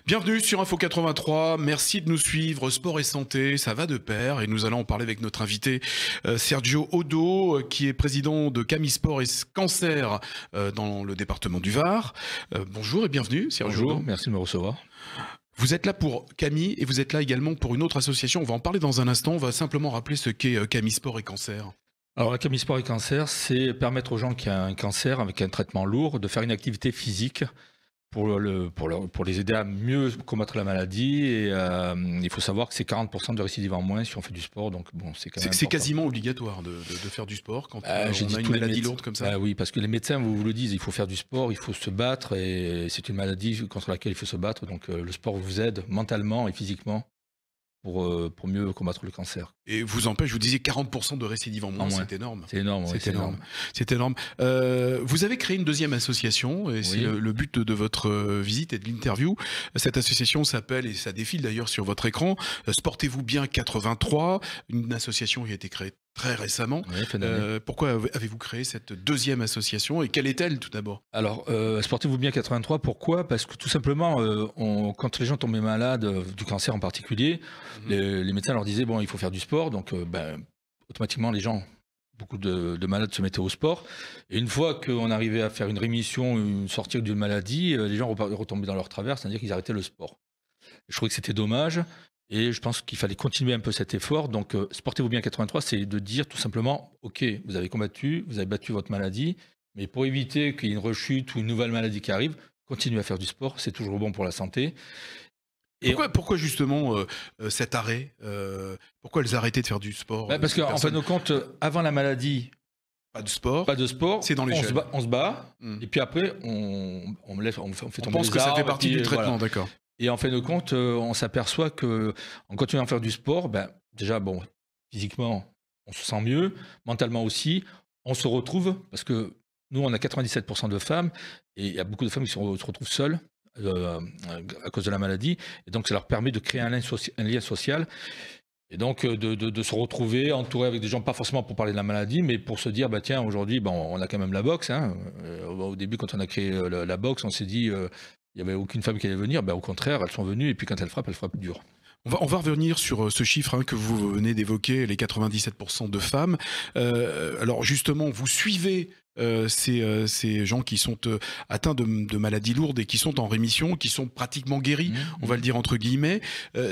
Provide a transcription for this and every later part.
Bienvenue sur Info 83, merci de nous suivre. Sport et santé, ça va de pair et nous allons en parler avec notre invité Sergio Odo, qui est président de Camille Sport et Cancer dans le département du Var. Bonjour et bienvenue Sergio. Bonjour, Odo. merci de me recevoir. Vous êtes là pour Camille et vous êtes là également pour une autre association. On va en parler dans un instant. On va simplement rappeler ce qu'est Camille Sport et Cancer. Alors la Camille Sport et Cancer, c'est permettre aux gens qui ont un cancer avec un traitement lourd de faire une activité physique pour les aider à mieux combattre la maladie. Et il faut savoir que c'est 40% de récidive en moins si on fait du sport. Donc bon, c'est quand même C'est quasiment obligatoire de faire du sport quand on a une maladie lourde comme ça. Oui, parce que les médecins vous le disent, il faut faire du sport, il faut se battre et c'est une maladie contre laquelle il faut se battre. Donc le sport vous aide mentalement et physiquement pour mieux combattre le cancer. Et vous empêche, vous disiez 40% de récidive en moins, c'est énorme. C'est énorme, oui, c'est énorme. C'est énorme. Vous avez créé une deuxième association, et c'est le but de votre visite et de l'interview. Cette association s'appelle, et ça défile d'ailleurs sur votre écran, Sportez-vous bien 83, une association qui a été créée très récemment. Oui, pourquoi avez-vous créé cette deuxième association et quelle est-elle tout d'abord? Alors, Sportez-vous bien 83, pourquoi? Parce que tout simplement, quand les gens tombaient malades, du cancer en particulier, les médecins leur disaient, bon, il faut faire du sport, donc automatiquement les gens, beaucoup de malades se mettaient au sport, et une fois qu'on arrivait à faire une rémission, sortir d'une maladie, les gens retombaient dans leur travers, c'est-à-dire qu'ils arrêtaient le sport. Je trouvais que c'était dommage. Et je pense qu'il fallait continuer un peu cet effort. Donc, Sportez-vous bien 83, c'est de dire tout simplement, OK, vous avez combattu, vous avez battu votre maladie, mais pour éviter qu'il y ait une rechute ou une nouvelle maladie qui arrive, continuez à faire du sport, c'est toujours bon pour la santé. Et pourquoi justement cet arrêt pourquoi elles arrêtaient de faire du sport? Parce qu'en fin de compte, avant la maladie, pas de sport. C'est dans les gènes. On se bat, et puis après, on fait tomber pense les que ça arbres, fait partie du traitement, voilà. d'accord. Et en fin de compte, on s'aperçoit qu'en continuant à faire du sport, déjà, bon, physiquement, on se sent mieux, mentalement aussi, on se retrouve, parce que nous, on a 97% de femmes, et il y a beaucoup de femmes qui se retrouvent seules à cause de la maladie, et donc ça leur permet de créer un lien social, et donc de se retrouver entouré avec des gens, pas forcément pour parler de la maladie, mais pour se dire, tiens, aujourd'hui, on a quand même la boxe. Hein. Au début, quand on a créé la boxe, on s'est dit... il n'y avait aucune femme qui allait venir, au contraire, elles sont venues, et puis quand elles frappent dur. On va revenir sur ce chiffre que vous venez d'évoquer, les 97% de femmes. Alors justement, vous suivez ces gens qui sont atteints de maladies lourdes et qui sont en rémission, qui sont pratiquement guéris, on va le dire entre guillemets.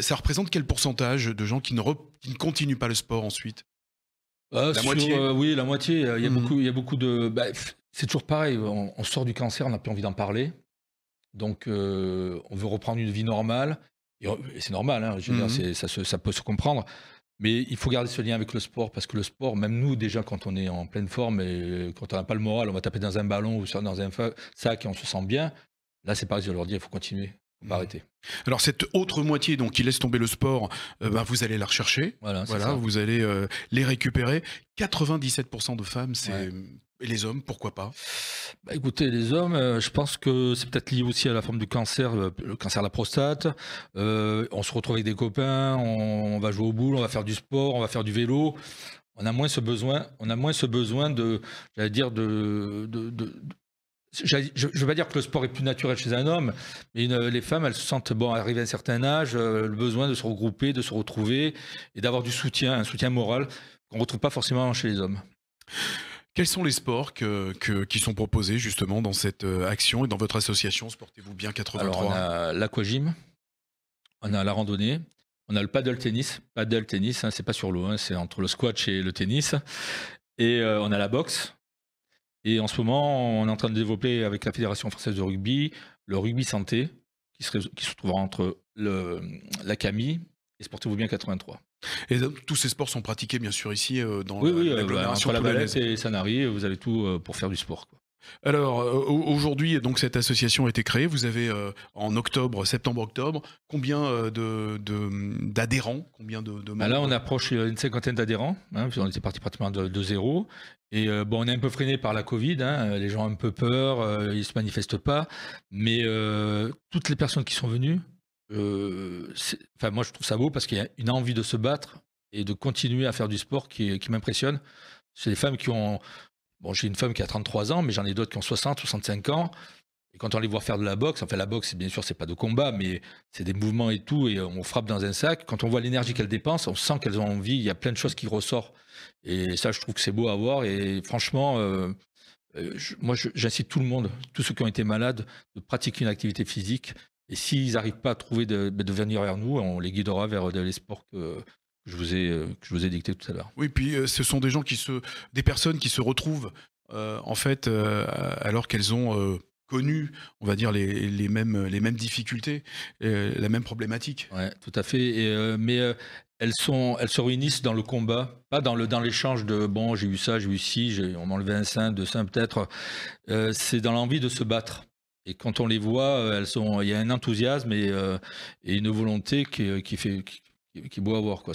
Ça représente quel pourcentage de gens qui ne continuent pas le sport ensuite? La moitié. Oui, la moitié. Il y a beaucoup de... c'est toujours pareil, on sort du cancer, on n'a plus envie d'en parler. Donc, on veut reprendre une vie normale, et c'est normal, hein, je veux dire, ça peut se comprendre, mais il faut garder ce lien avec le sport, parce que le sport, même nous, déjà, quand on est en pleine forme, et quand on n'a pas le moral, on va taper dans un ballon ou dans un sac et on se sent bien. Là, c'est pareil, je leur dis, il faut continuer, il ne faut pas arrêter. Alors, cette autre moitié donc, qui laisse tomber le sport, vous allez la rechercher, voilà, vous allez les récupérer. 97% de femmes, c'est... Et les hommes, pourquoi pas? Écoutez, les hommes, je pense que c'est peut-être lié aussi à la forme du cancer, le cancer de la prostate. On se retrouve avec des copains, on va jouer au boule, on va faire du sport, on va faire du vélo. On a moins ce besoin de, j'allais dire, je ne veux pas dire que le sport est plus naturel chez un homme, mais les femmes, elles se sentent, arrivées à un certain âge, le besoin de se regrouper, de se retrouver et d'avoir du soutien, un soutien moral qu'on ne retrouve pas forcément chez les hommes. Quels sont les sports qui sont proposés justement dans cette action et dans votre association Sportez-vous bien 83? Alors on a l'aquagym, on a la randonnée, on a le paddle tennis, hein, c'est pas sur l'eau, hein, c'est entre le squash et le tennis, et on a la boxe. Et en ce moment, on est en train de développer avec la Fédération française de rugby le rugby santé, qui se trouvera entre la Camille et Sportez-vous bien 83. Et tous ces sports sont pratiqués bien sûr ici dans entre l'agglomération la polonaise. Valette et Sanary, vous avez tout pour faire du sport, quoi. Alors aujourd'hui, donc cette association a été créée. Vous avez en septembre-octobre, combien d'adhérents, combien de membres? Là, on approche une cinquantaine d'adhérents. Hein, on était parti pratiquement de zéro. Et on est un peu freiné par la Covid. Hein, les gens ont un peu peur, ils se manifestent pas. Mais toutes les personnes qui sont venues, moi je trouve ça beau parce qu'il y a une envie de se battre et de continuer à faire du sport qui m'impressionne. C'est des femmes qui ont... Bon, j'ai une femme qui a 33 ans, mais j'en ai d'autres qui ont 60, 65 ans. Et quand on les voit faire de la boxe, enfin la boxe, bien sûr, c'est pas de combat, mais c'est des mouvements et tout, et on frappe dans un sac. Quand on voit l'énergie qu'elles dépensent, on sent qu'elles ont envie, il y a plein de choses qui ressortent. Et ça, je trouve que c'est beau à voir. Et franchement, j'incite tout le monde, tous ceux qui ont été malades, de pratiquer une activité physique. Et s'ils n'arrivent pas à trouver de venir vers nous, on les guidera vers les sports que je vous ai dicté tout à l'heure. Oui, puis ce sont des gens des personnes qui se retrouvent en fait alors qu'elles ont connu, on va dire les mêmes difficultés, la même problématique. Ouais, tout à fait. Mais elles se réunissent dans le combat, pas dans l'échange de bon, j'ai eu ça, j'ai eu ci, on m'a enlevé un sein, deux seins peut-être. C'est dans l'envie de se battre. Et quand on les voit, il y a un enthousiasme et une volonté qui est beau à voir, quoi.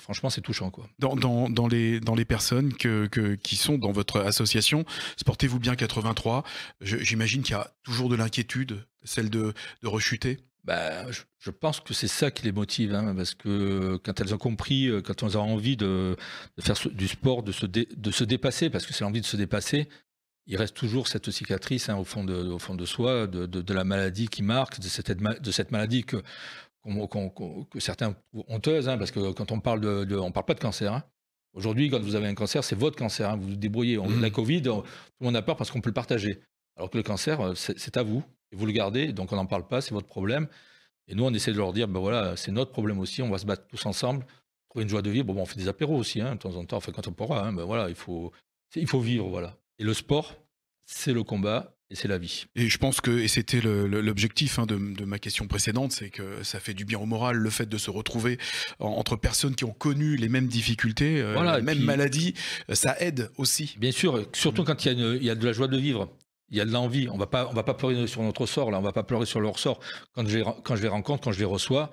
Franchement, c'est touchant, quoi. Dans les personnes qui sont dans votre association, Sportez-vous bien 83, j'imagine qu'il y a toujours de l'inquiétude, celle de rechuter. Bah, je pense que c'est ça qui les motive, hein, parce que quand elles ont compris, quand elles ont envie de faire du sport, de se dépasser, parce que c'est l'envie de se dépasser, il reste toujours cette cicatrice, hein, au fond de soi, de la maladie qui marque, de cette maladie que certains trouvent honteuse, hein, parce que quand on parle on parle pas de cancer. Hein. Aujourd'hui, quand vous avez un cancer, c'est votre cancer, hein, vous vous débrouillez. La Covid, tout le monde a peur parce qu'on peut le partager. Alors que le cancer, c'est à vous, et vous le gardez, donc on n'en parle pas, c'est votre problème. Et nous, on essaie de leur dire, ben voilà, c'est notre problème aussi, on va se battre tous ensemble, trouver une joie de vivre. Bon, on fait des apéros aussi, hein, de temps en temps, enfin quand on pourra, hein, ben voilà, il faut vivre, voilà. Et le sport, c'est le combat et c'est la vie. Et je pense et c'était l'objectif, hein, de ma question précédente, c'est que ça fait du bien au moral, le fait de se retrouver entre personnes qui ont connu les mêmes difficultés, voilà, les mêmes maladies, ça aide aussi. Bien sûr, surtout quand il y a de la joie de vivre. Il y a de l'envie. On va pas pleurer sur notre sort, là. On va pas pleurer sur leur sort. Quand je les rencontre, quand je les reçois,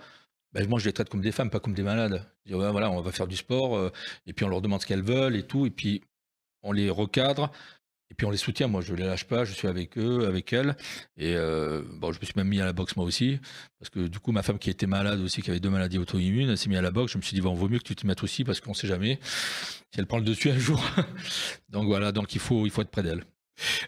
ben moi, je les traite comme des femmes, pas comme des malades. Je dis, ouais, voilà, on va faire du sport, et puis on leur demande ce qu'elles veulent et tout, et puis on les recadre, et puis on les soutient. Moi, je les lâche pas, je suis avec eux, avec elles. Et bon, je me suis même mis à la boxe moi aussi, parce que du coup, ma femme qui était malade aussi, qui avait 2 maladies auto-immunes, elle s'est mise à la boxe. Je me suis dit, bon, vaut mieux que tu t'y mettes aussi, parce qu'on sait jamais si elle prend le dessus un jour. Donc voilà, donc il faut être près d'elle.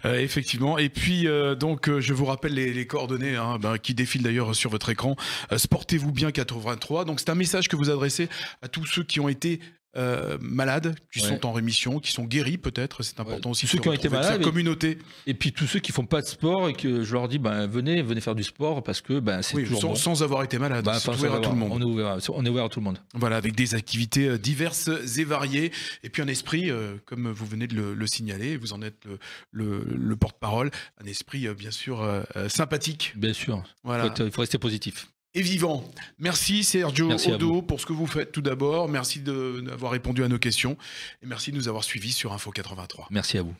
Effectivement. Et puis je vous rappelle les coordonnées, hein, qui défilent d'ailleurs sur votre écran. Sportez-vous bien 83. Donc c'est un message que vous adressez à tous ceux qui ont été malades, qui sont en rémission, qui sont guéris peut-être. C'est important aussi. Ceux qui ont été malades, communauté. Et puis tous ceux qui font pas de sport et que je leur dis, venez faire du sport parce que c'est toujours bon. Sans avoir été malade. C'est ouvert à tout le monde. On est ouvert à tout le monde. Voilà, avec des activités diverses et variées. Et puis un esprit, comme vous venez de le signaler, vous en êtes le porte-parole, un esprit bien sûr sympathique. Bien sûr. Voilà. Il faut rester positif. Et vivant. Merci Sergio Odo pour ce que vous faites tout d'abord. Merci d'avoir répondu à nos questions. Et merci de nous avoir suivis sur Info 83. Merci à vous.